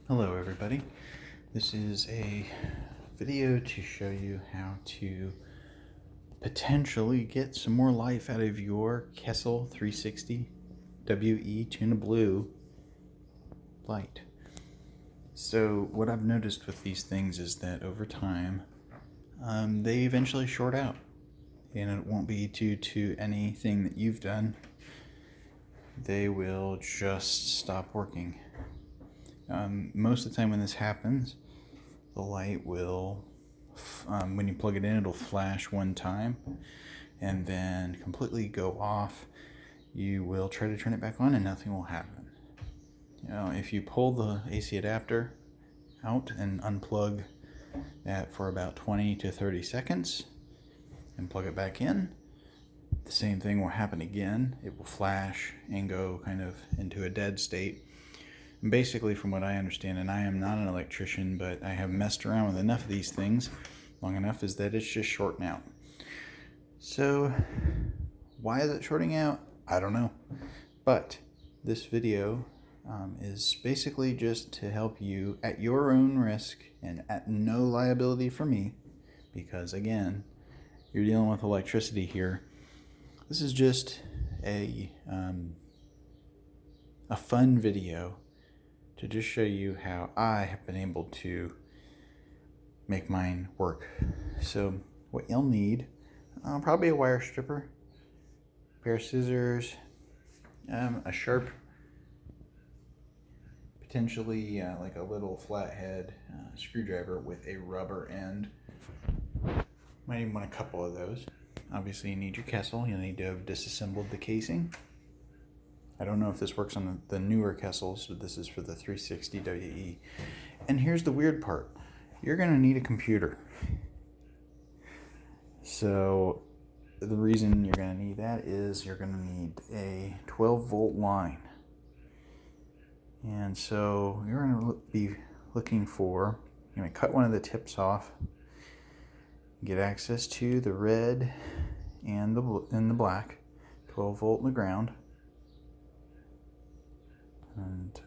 Hello everybody, this is a video to show you how to potentially get some more life out of your Kessil 360 WE Tuna Blue light. So what I've noticed with these things is that over time they eventually short out, and it won't be due to anything that you've done. They will just stop working. Most of the time when this happens, the light will, when you plug it in, it'll flash one time and then completely go off. You will try to turn it back on and nothing will happen. If you pull the AC adapter out and unplug that for about 20 to 30 seconds and plug it back in, the same thing will happen again. It will flash and go kind of into a dead state. And basically, from what I understand, and I am not an electrician, but I have messed around with enough of these things long enough, is that it's just shorting out. So why is it shorting out? I don't know. But this video is basically just to help you at your own risk and at no liability for me, because again, you're dealing with electricity here. This is just a fun video to just show you how I have been able to make mine work. So what you'll need, probably a wire stripper, a pair of scissors, a sharp, potentially like a little flathead screwdriver with a rubber end. Might even want a couple of those. Obviously you need your Kessil. You'll need to have disassembled the casing. I don't know if this works on the newer Kessils, but this is for the 360 WE. And here's the weird part. You're going to need a computer. So the reason you're going to need that is you're going to need a 12-volt line. And so you're going to be looking for, you're going to cut one of the tips off, get access to the red and the black, 12-volt in the ground. And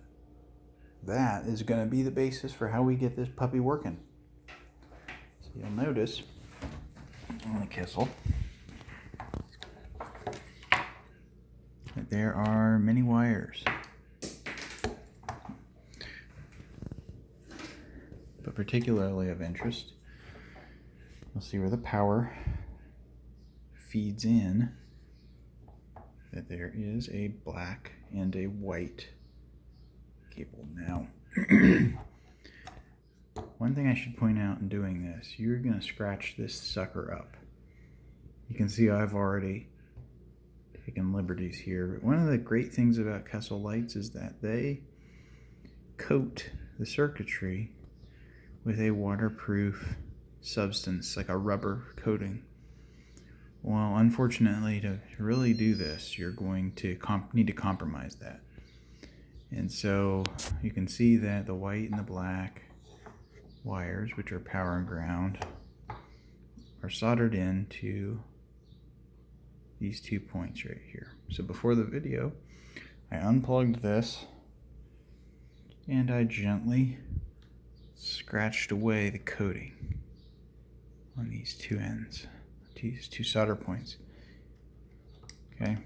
that is going to be the basis for how we get this puppy working. So you'll notice on the Kessil that there are many wires. But particularly of interest, you'll see where the power feeds in, that there is a black and a white cable. Now, one thing I should point out in doing this, you're going to scratch this sucker up. You can see I've already taken liberties here. But one of the great things about Kessil lights is that they coat the circuitry with a waterproof substance, like a rubber coating. Well, unfortunately, to really do this, you're going to need to compromise that. And so you can see that the white and the black wires, which are power and ground, are soldered into these 2 points right here. So before the video, I unplugged this and I gently scratched away the coating on these two ends, these two solder points. Okay.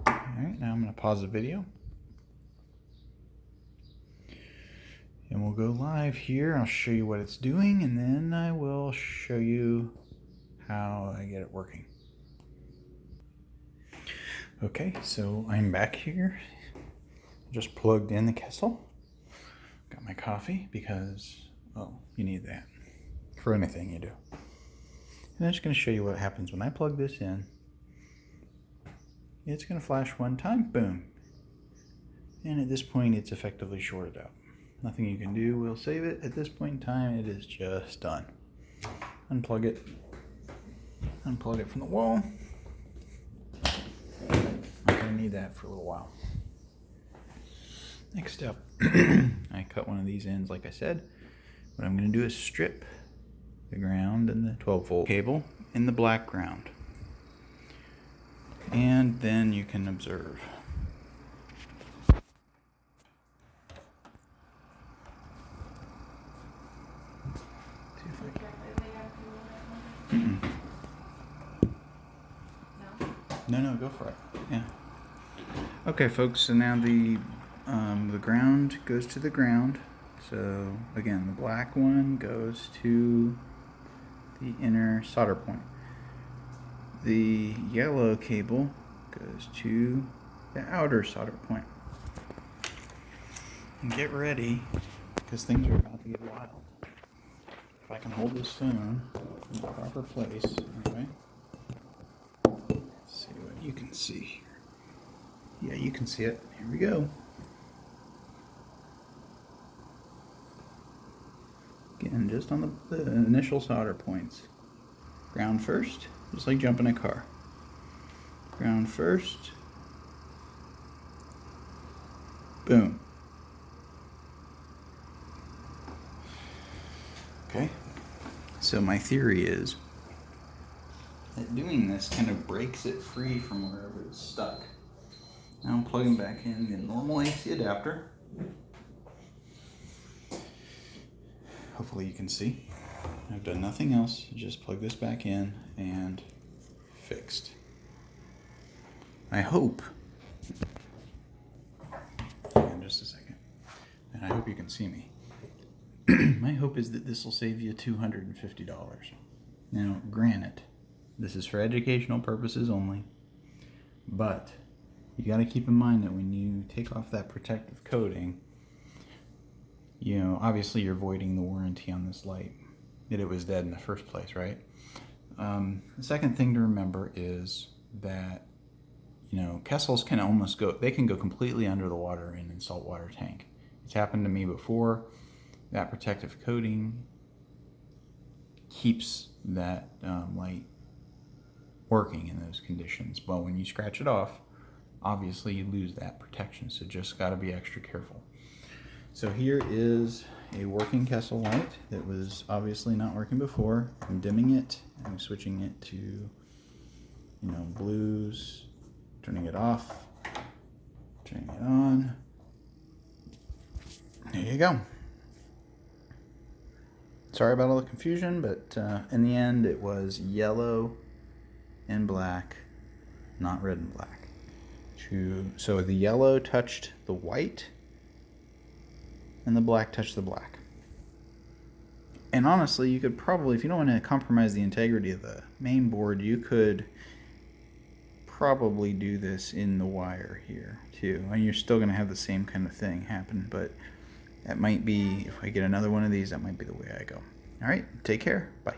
Alright, now I'm going to pause the video and we'll go live here. I'll show you what it's doing and then I will show you how I get it working. Okay, so I'm back here. Just plugged in the Kessil. Got my coffee because, well, you need that for anything you do. And I'm just going to show you what happens when I plug this in. It's going to flash one time, boom. And at this point, it's effectively shorted out. Nothing you can do will save it. At this point in time, it is just done. Unplug it from the wall. I'm going to need that for a little while. Next up, I cut one of these ends, like I said. What I'm going to do is strip the ground and the 12-volt cable in the black ground. And then you can observe. No, go for it. Yeah. Okay, folks. So now the ground goes to the ground. So again, the black one goes to the inner solder point. The yellow cable goes to the outer solder point. And get ready, because things are about to get wild. If I can hold this phone in the proper place, okay? Let's see what you can see here. Yeah, you can see it. Here we go. Again, just on the initial solder points. Ground first, just like jumping a car. Ground first. Boom. Okay. So my theory is that doing this kind of breaks it free from wherever it's stuck. Now I'm plugging back in the normal AC adapter. Hopefully you can see. I've done nothing else. Just plug this back in and fixed. I hope. In just a second. And I hope you can see me. My hope is that this will save you $250. Now, granted, this is for educational purposes only, but you got to keep in mind that when you take off that protective coating, you know, obviously you're voiding the warranty on this light, that it was dead in the first place, right? The second thing to remember is that, you know, Kessils can almost go, they can go completely under the water in a saltwater tank. It's happened to me before. That protective coating keeps that light working in those conditions. But when you scratch it off, obviously you lose that protection. So just got to be extra careful. So here is a working Kessil light that was obviously not working before. I'm dimming it. I'm switching it to, you know, blues, turning it off, turning it on. There you go. Sorry about all the confusion, but in the end it was yellow and black, not red and black. So the yellow touched the white and the black touched the black. And honestly, you could probably, if you don't want to compromise the integrity of the main board, you could probably do this in the wire here too. And you're still going to have the same kind of thing happen, but that might be, if I get another one of these, that might be the way I go. All right, take care. Bye.